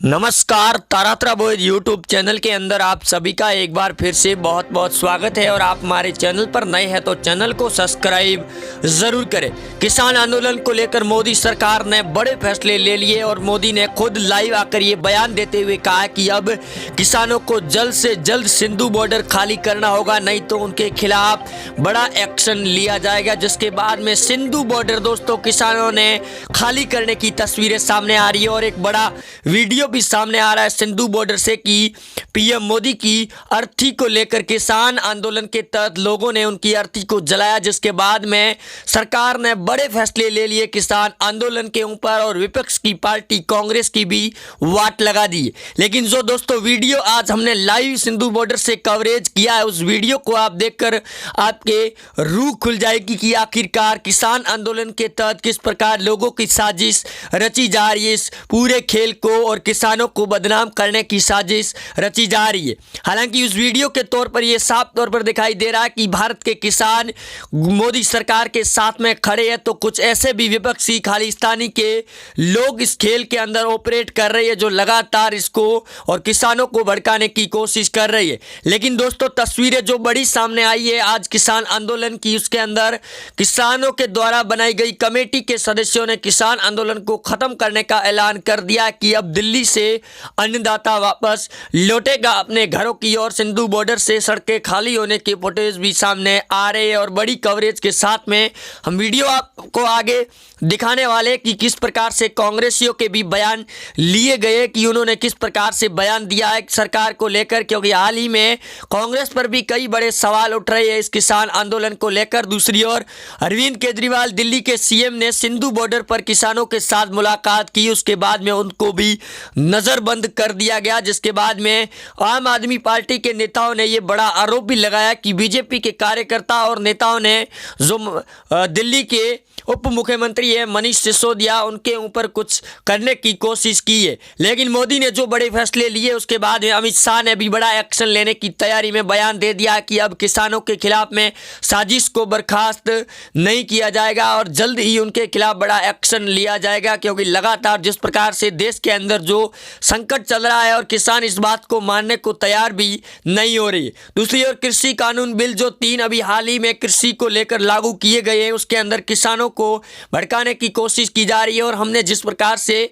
नमस्कार, तारात्रा boys YouTube channel के अंदर आप सभी का एक बार फिर से बहुत बहुत स्वागत है। और आप हमारे चैनल पर नए हैं तो चैनल को सब्सक्राइब ज़रूर करें। किसान आंदोलन को लेकर मोदी सरकार ने बड़े फैसले ले लिए और मोदी ने खुद लाइव आकर ये बयान देते हुए कहा कि अब किसानों को जल्द से जल्द सिंधु बॉर्डर खाली करना होगा, नहीं तो उनके खिलाफ बड़ा एक्शन लिया जाएगा। जिसके बाद में सिंधु बॉर्डर दोस्तों किसानों ने खाली करने की तस्वीरें सामने आ रही है और एक बड़ा वीडियो भी सामने आ रहा है सिंधु बॉर्डर से कि पीएम मोदी की अर्थी को लेकर किसान आंदोलन के तहत लोगों ने उनकी अर्थी को जलाया, जिसके बाद में सरकार ने बड़े फैसले ले लिए किसान आंदोलन के ऊपर और विपक्ष की पार्टी कांग्रेस की भी वाट लगा दी। लेकिन जो दोस्तों वीडियो आज हमने लाइव सिंधु बॉर्डर से कवरेज किया है, उस वीडियो को आप देखकर आपके रूह खुल जाएगी कि आखिरकार किसान आंदोलन के तहत किस प्रकार लोगों की साजिश रची जा रही है। इस पूरे खेल को और किसानों को बदनाम करने की साजिश रची जा रही है। हालांकि उस वीडियो के तौर पर यह साफ तौर पर दिखाई दे रहा है कि भारत के किसान मोदी सरकार के साथ में खड़े हैं, तो कुछ ऐसे भी विपक्षी खालिस्तानी के लोग इस खेल के अंदर ऑपरेट कर रहे हैं जो लगातार इसको और किसानों को भड़काने की कोशिश कर रही है। लेकिन दोस्तों तस्वीरें जो बड़ी सामने आई है आज किसान आंदोलन की, उसके अंदर किसानों के द्वारा बनाई गई कमेटी के सदस्यों ने किसान आंदोलन को खत्म करने का ऐलान कर दिया कि अब दिल्ली से अन्नदाता वापस लौटेगा अपने घरों की ओर। सिंधु बॉर्डर से सड़कें खाली होने के फुटेज भी सामने आ रहे हैं और बड़ी कवरेज के साथ में हम वीडियो आपको आगे दिखाने वाले कि किस प्रकार से कांग्रेसियों के भी बयान लिए गए कि उन्होंने किस प्रकार से बयान दिया है सरकार को लेकर, क्योंकि हाल ही में कांग्रेस पर भी कई बड़े सवाल उठ रहे हैं इस किसान आंदोलन को लेकर। दूसरी ओर अरविंद केजरीवाल दिल्ली के सीएम ने सिंधु बॉर्डर पर किसानों के साथ मुलाकात की, उसके बाद में उनको भी नजरबंद कर दिया गया। जिसके बाद में आम आदमी पार्टी के नेताओं ने यह बड़ा आरोप भी लगाया कि बीजेपी के कार्यकर्ता और नेताओं ने जो दिल्ली के उप मुख्यमंत्री है मनीष सिसोदिया उनके ऊपर कुछ करने की कोशिश की है। लेकिन मोदी ने जो बड़े फैसले लिए उसके बाद में अमित शाह ने भी बड़ा एक्शन लेने की तैयारी में बयान दे दिया कि अब किसानों के खिलाफ में साजिश को बर्खास्त नहीं किया जाएगा और जल्द ही उनके खिलाफ बड़ा एक्शन लिया जाएगा, क्योंकि लगातार जिस प्रकार से देश के अंदर जो संकट चल रहा है और किसान इस बात को मानने को तैयार भी नहीं हो रही है। दूसरी ओर कृषि कानून बिल जो 3 अभी हाल ही में कृषि को लेकर लागू किए गए हैं, उसके अंदर किसानों को भड़काने की कोशिश की जा रही है। और हमने जिस प्रकार से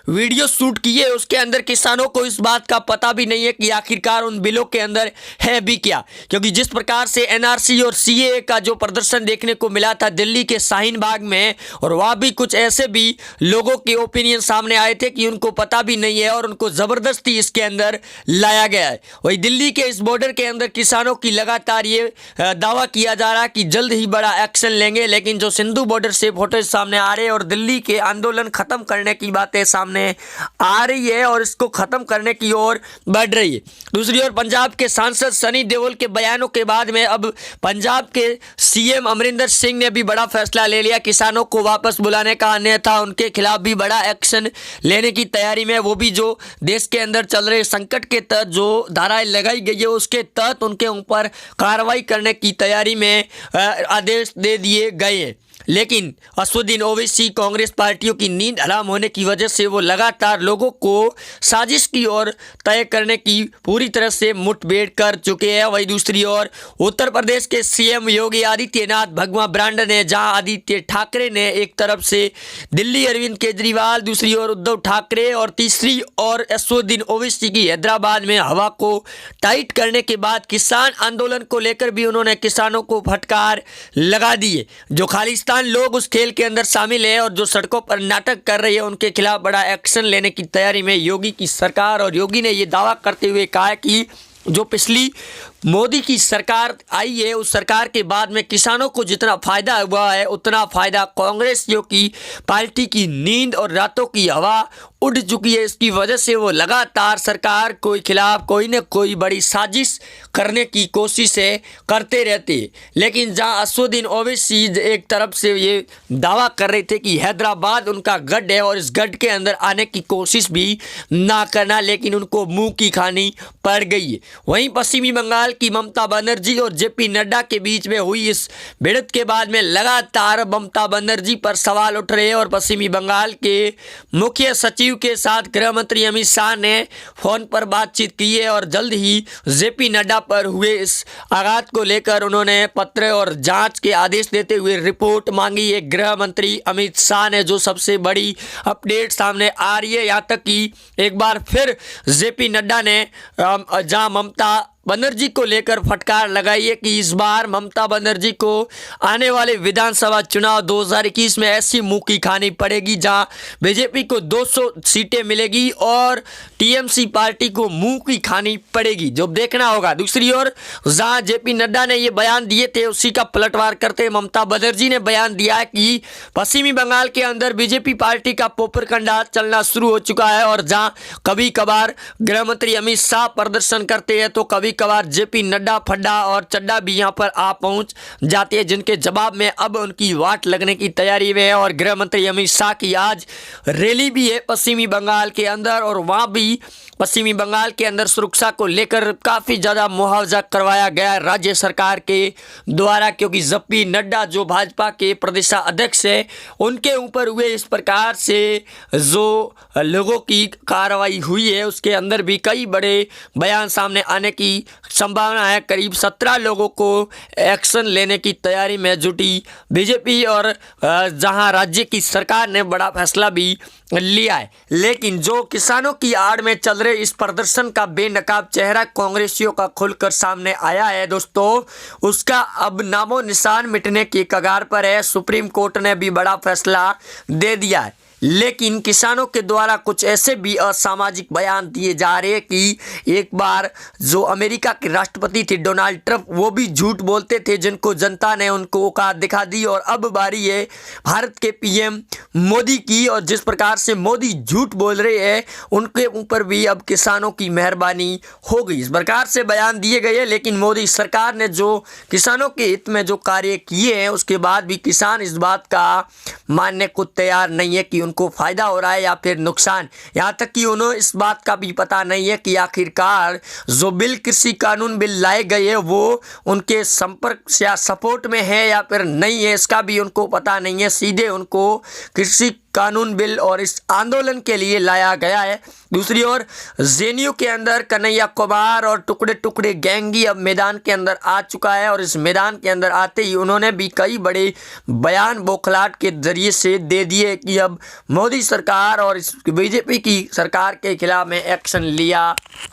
वीडियो शूट किए उसके अंदर किसानों को इस बात का पता भी नहीं है कि आखिरकार उन बिलों के अंदर है भी क्या, क्योंकि जिस प्रकार से एनआरसी और सीएए का जो प्रदर्शन देखने को मिला था दिल्ली के शाहीन बाग में, और वहाँ भी कुछ ऐसे भी लोगों के ओपिनियन सामने आए थे कि उनको पता भी नहीं है और उनको ज़बरदस्ती इसके अंदर लाया गया है। वही दिल्ली के इस बॉर्डर के अंदर किसानों की लगातार ये दावा किया जा रहा है कि जल्द ही बड़ा एक्शन लेंगे, लेकिन जो सिंधु बॉर्डर से फोटो सामने आ रहे हैं और दिल्ली के आंदोलन खत्म करने की बातें सामने आ रही है और इसको खत्म करने की ओर बढ़ रही है। दूसरी ओर पंजाब के सांसद सनी देओल के बयानों के बाद में अब पंजाब के सीएम अमरिंदर सिंह ने भी बड़ा फैसला ले लिया किसानों को वापस बुलाने का, अन्यथा उनके खिलाफ भी बड़ा एक्शन लेने की तैयारी में। वो भी जो देश के अंदर चल रहे संकट के तहत जो धाराएं लगाई गई है उसके तहत उनके ऊपर कार्रवाई करने की तैयारी में आदेश दे दिए गए हैं। लेकिन असदुद्दीन ओवैसी कांग्रेस पार्टियों की नींद हराम होने की वजह से वो लगातार लोगों को साजिश की ओर तय करने की पूरी तरह से मुठभेड़ कर चुके हैं। वहीं दूसरी ओर उत्तर प्रदेश के सीएम योगी आदित्यनाथ भगवा ब्रांड ने, जहां आदित्य ठाकरे ने एक तरफ से दिल्ली अरविंद केजरीवाल, दूसरी ओर उद्धव ठाकरे और तीसरी ओर असदुद्दीन ओवैसी की हैदराबाद में हवा को टाइट करने के बाद किसान आंदोलन को लेकर भी उन्होंने किसानों को फटकार लगा दी है। जो खालिस्तान लोग उस खेल के अंदर शामिल है और जो सड़कों पर नाटक कर रहे हैं उनके खिलाफ बड़ा एक्शन लेने की तैयारी में योगी की सरकार। और योगी ने यह दावा करते हुए कहा कि जो पिछली मोदी की सरकार आई है उस सरकार के बाद में किसानों को जितना फ़ायदा हुआ है उतना फ़ायदा कांग्रेसियों की पार्टी की नींद और रातों की हवा उड़ चुकी है। इसकी वजह से वो लगातार सरकार के खिलाफ कोई न कोई बड़ी साजिश करने की कोशिशें करते रहते हैं। लेकिन जहां असदुद्दीन ओवैसी एक तरफ से ये दावा कर रहे थे कि हैदराबाद उनका गढ़ है और इस गढ़ के अंदर आने की कोशिश भी ना करना, लेकिन उनको मुंह की खानी पड़ गई है। वहीं पश्चिमी बंगाल बंगाल की ममता बनर्जी और जेपी नड्डा के बीच में हुई इस भिड़ंत के बाद में लगातार ममता बनर्जी पर सवाल उठ रहे हैं और पश्चिमी बंगाल के मुख्य सचिव के साथ गृह मंत्री अमित शाह ने फोन पर बातचीत की है और जल्द ही जेपी नड्डा पर हुए इस आघात को लेकर उन्होंने पत्र और जांच के आदेश देते हुए रिपोर्ट मांगी है गृह मंत्री अमित शाह ने, जो सबसे बड़ी अपडेट सामने आ रही है। यहाँ तक कि एक बार फिर जेपी नड्डा ने जहां ममता बनर्जी को लेकर फटकार लगाई है कि इस बार ममता बनर्जी को आने वाले विधानसभा चुनाव 2021 में ऐसी मुंह की खानी पड़ेगी जहां बीजेपी को 200 सीटें मिलेगी और टीएमसी पार्टी को मुंह की खानी पड़ेगी, जो देखना होगा। दूसरी ओर जहां जेपी नड्डा ने ये बयान दिए थे, उसी का पलटवार करते ममता बनर्जी ने बयान दिया है कि पश्चिमी बंगाल के अंदर बीजेपी पार्टी का पोपरकंडा चलना शुरू हो चुका है और जहां कभी कभार गृह मंत्री अमित शाह प्रदर्शन करते हैं तो कभी कभार जेपी नड्डा, फड्डा और चड्डा भी यहां पर आ पहुंच जाते हैं, जिनके जवाब में अब उनकी वाट लगने की तैयारी में है। और गृह मंत्री अमित शाह की आज रैली भी है पश्चिमी बंगाल के अंदर और वहां भी पश्चिमी बंगाल के अंदर सुरक्षा को लेकर काफ़ी ज़्यादा मुआवजा करवाया गया राज्य सरकार के द्वारा, क्योंकि जेपी नड्डा जो भाजपा के प्रदेशाध्यक्ष है उनके ऊपर हुए इस प्रकार से जो लोगों की कार्रवाई हुई है उसके अंदर भी कई बड़े बयान सामने आने की संभावना है। करीब 17 लोगों को एक्शन लेने की तैयारी में जुटी बीजेपी और जहां राज्य की सरकार ने बड़ा फैसला भी लिया है। लेकिन जो किसानों की आड़ में चल रहे इस प्रदर्शन का बेनकाब चेहरा कांग्रेसियों का खुलकर सामने आया है दोस्तों, उसका अब नामो निशान मिटने की कगार पर है। सुप्रीम कोर्ट ने भी बड़ा फैसला दे दिया है, लेकिन किसानों के द्वारा कुछ ऐसे भी असामाजिक बयान दिए जा रहे हैं कि एक बार जो अमेरिका के राष्ट्रपति थे डोनाल्ड ट्रंप, वो भी झूठ बोलते थे जिनको जनता ने उनको औकात दिखा दी और अब बारी है भारत के पीएम मोदी की। और जिस प्रकार से मोदी झूठ बोल रहे हैं उनके ऊपर भी अब किसानों की मेहरबानी हो गई, इस प्रकार से बयान दिए गए हैं। लेकिन मोदी सरकार ने जो किसानों के हित में जो कार्य किए हैं उसके बाद भी किसान इस बात का मानने को तैयार नहीं है कि उनको फायदा हो रहा है या फिर नुकसान। यहाँ तक कि उन्हें इस बात का भी पता नहीं है कि आखिरकार जो बिल, कृषि कानून बिल लाए गए हैं वो उनके संपर्क या सपोर्ट में है या फिर नहीं है, इसका भी उनको पता नहीं है। सीधे उनको कृषि कानून बिल और इस आंदोलन के लिए लाया गया है। दूसरी ओर जेएनयू के अंदर कन्हैया कुमार और टुकड़े टुकड़े गैंगी अब मैदान के अंदर आ चुका है और इस मैदान के अंदर आते ही उन्होंने भी कई बड़े बयान बौखलाहट के जरिए से दे दिए कि अब मोदी सरकार और इस बीजेपी की सरकार के खिलाफ में एक्शन लिया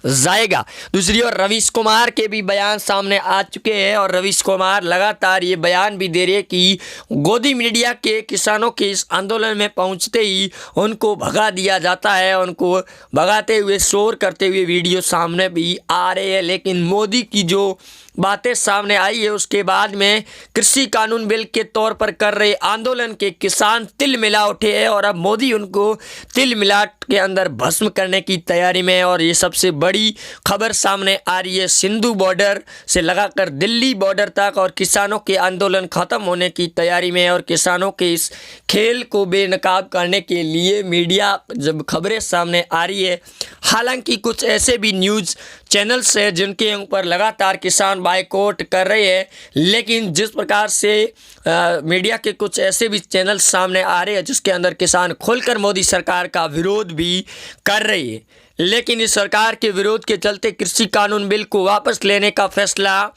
जाएगा। दूसरी ओर रवीश कुमार के भी बयान सामने आ चुके हैं और रवीश कुमार लगातार ये बयान भी दे रहे हैं कि गोदी मीडिया के किसानों के इस आंदोलन में पहुंचते ही उनको भगा दिया जाता है, उनको भगाते हुए शोर करते हुए वीडियो सामने भी आ रहे हैं। लेकिन मोदी की जो बातें सामने आई है उसके बाद में कृषि कानून बिल के तौर पर कर रहे आंदोलन के किसान तिल मिला उठे हैं और अब मोदी उनको तिल मिलाट के अंदर भस्म करने की तैयारी में है। और ये सबसे बड़ी खबर सामने आ रही है सिंधु बॉर्डर से लगाकर दिल्ली बॉर्डर तक और किसानों के आंदोलन खत्म होने की तैयारी में है और किसानों के इस खेल को बेनकाब करने के लिए मीडिया जब खबरें सामने आ रही है, हालांकि कुछ ऐसे भी न्यूज़ चैनल्स हैं जिनके ऊपर लगातार किसान बायकॉट कर रहे हैं, लेकिन जिस प्रकार से मीडिया के कुछ ऐसे भी चैनल्स सामने आ रहे हैं जिसके अंदर किसान खुलकर मोदी सरकार का विरोध भी कर रही है, लेकिन इस सरकार के विरोध के चलते कृषि कानून बिल को वापस लेने का फैसला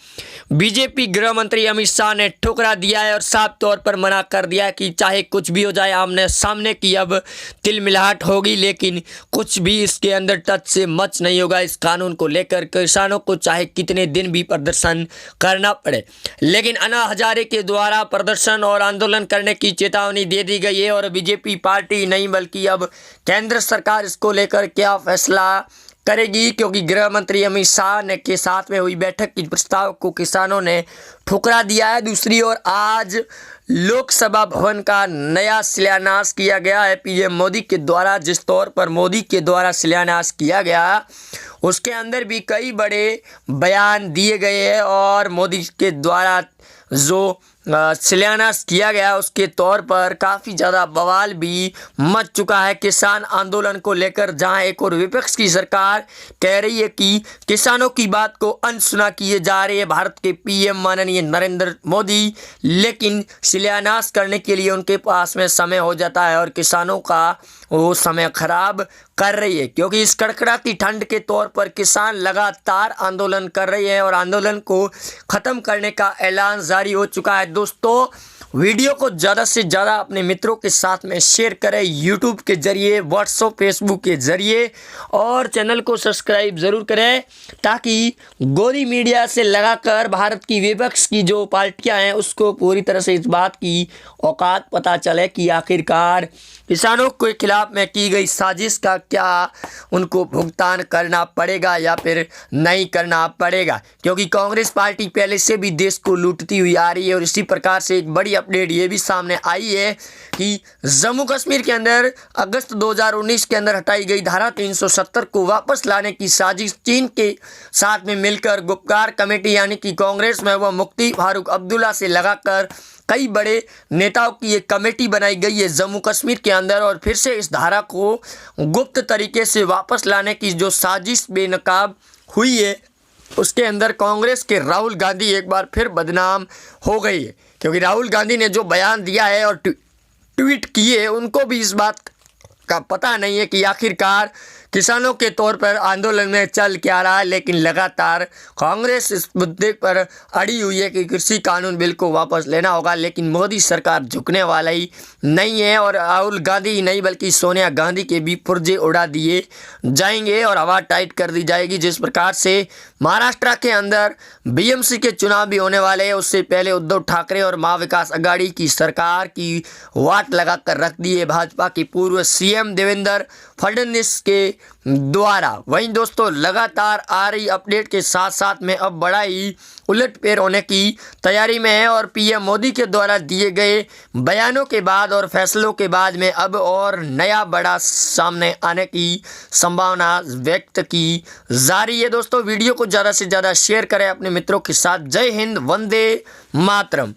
बीजेपी गृह मंत्री अमित शाह ने ठुकरा दिया है और साफ तौर पर मना कर दिया कि चाहे कुछ भी हो जाए, आमने सामने की अब तिलमिलाहट होगी, लेकिन कुछ भी इसके अंदर टच से मच नहीं होगा। इस कानून को लेकर किसानों को चाहे कितने दिन भी प्रदर्शन करना पड़े। लेकिन अन्ना हजारे के द्वारा प्रदर्शन और आंदोलन करने की चेतावनी दे दी गई है और बीजेपी पार्टी नहीं बल्कि अब केंद्र सरकार इसको लेकर क्या फैसला करेगी, क्योंकि गृह मंत्री अमित शाह ने के साथ में हुई बैठक की प्रस्ताव को किसानों ने ठुकरा दिया है। दूसरी ओर आज लोकसभा भवन का नया शिलान्यास किया गया है पीएम मोदी के द्वारा। जिस तौर पर मोदी के द्वारा शिलान्यास किया गया उसके अंदर भी कई बड़े बयान दिए गए हैं और मोदी के द्वारा जो शिलान्यास किया गया उसके तौर पर काफ़ी ज़्यादा बवाल भी मच चुका है किसान आंदोलन को लेकर, जहां एक और विपक्ष की सरकार कह रही है कि किसानों की बात को अनसुना किए जा रहे हैं भारत के पीएम माननीय नरेंद्र मोदी, लेकिन शिलान्यास करने के लिए उनके पास में समय हो जाता है और किसानों का वो समय खराब कर रही है, क्योंकि इस कड़कड़ाती ठंड के तौर पर किसान लगातार आंदोलन कर रहे हैं और आंदोलन को ख़त्म करने का ऐलान जारी हो चुका है। दोस्तों, वीडियो को ज़्यादा से ज़्यादा अपने मित्रों के साथ में शेयर करें, यूट्यूब के ज़रिए, व्हाट्सएप, फेसबुक के ज़रिए, और चैनल को सब्सक्राइब ज़रूर करें ताकि गोदी मीडिया से लगाकर भारत की विपक्ष की जो पार्टियां हैं उसको पूरी तरह से इस बात की औकात पता चले कि आखिरकार किसानों के खिलाफ में की गई साजिश का क्या उनको भुगतान करना पड़ेगा या फिर नहीं करना पड़ेगा, क्योंकि कांग्रेस पार्टी पहले से भी देश को लूटती हुई आ रही है। और इसी प्रकार से एक बड़ी अपडेट ये भी सामने आई है कि जम्मू कश्मीर के अंदर अगस्त 2019 के अंदर हटाई गई धारा 370 को वापस लाने की साजिश चीन के साथ में मिलकर गुप्कार कमेटी यानी कि कांग्रेस में वह मुफ्ती फारूक अब्दुल्ला से लगाकर कई बड़े नेताओं की एक कमेटी बनाई गई है जम्मू कश्मीर के अंदर, और फिर से इस धारा को गुप्त तरीके से वापस लाने की जो साजिश बेनकाब हुई है उसके अंदर कांग्रेस के राहुल गांधी एक बार फिर बदनाम हो गई है, क्योंकि राहुल गांधी ने जो बयान दिया है और ट्वीट किए उनको भी इस बात का पता नहीं है कि आखिरकार किसानों के तौर पर आंदोलन में चल क्या रहा है। लेकिन लगातार कांग्रेस इस मुद्दे पर अड़ी हुई है कि कृषि कानून बिल को वापस लेना होगा, लेकिन मोदी सरकार झुकने वाला ही नहीं है और राहुल गांधी ही नहीं बल्कि सोनिया गांधी के भी पुर्जे उड़ा दिए जाएंगे और हवा टाइट कर दी जाएगी। जिस प्रकार से महाराष्ट्र के अंदर बीएमसी के चुनाव भी होने वाले हैं, उससे पहले उद्धव ठाकरे और महाविकास आघाड़ी की सरकार की वाट लगाकर रख दी है भाजपा के पूर्व सीएम देवेंद्र फडणवीस के द्वारा। वहीं दोस्तों, लगातार आ रही अपडेट के साथ साथ में अब बड़ा ही उलटफेर होने की तैयारी में है और पीएम मोदी के द्वारा दिए गए बयानों के बाद और फैसलों के बाद में अब और नया बड़ा सामने आने की संभावना व्यक्त की जा रही है। दोस्तों, वीडियो को ज़्यादा से ज़्यादा शेयर करें अपने मित्रों के साथ। जय हिंद, वंदे मातरम।